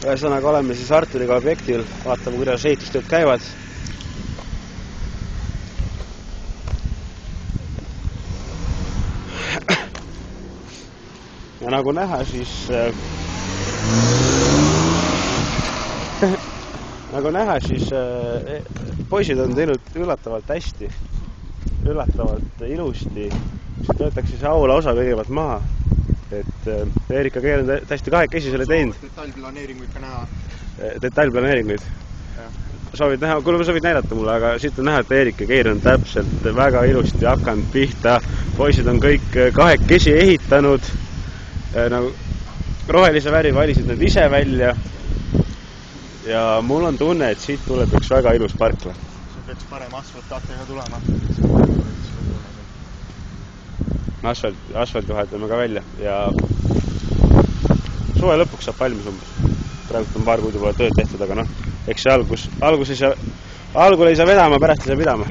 Ühesõnaga oleme siis Arturiga objektil, vaatame, kuidas ehitustööd käivad. Ja nagu näha, siis poisid on teinud üllatavalt hästi, üllatavalt ilusti. Töötakse see aula osa kõigepealt maha, et Eerika Keer on täiesti kahekesi selle teinud. Detailplaneeringuid ka näha. Detailplaneeringuid. Soovid näha, kuule, soovid näidata mulle, aga siit on näha, et Eerika Keer on täpselt väga ilusti hakanud pihta. Poisid on kõik kahekesi ehitanud. Nagu rohelise värvi valisid nad ise välja ja mul on tunne, et siit tuleb üks väga ilus parkla. See peaks parem asfaltaatega tulema. Asfalt vahetame ka välja ja suve lõpuks saab valmis umbes. Praegu on paar kuud juba tööd tehtud, aga noh, eks see algul ei saa vedama, pärast ei saa pidama.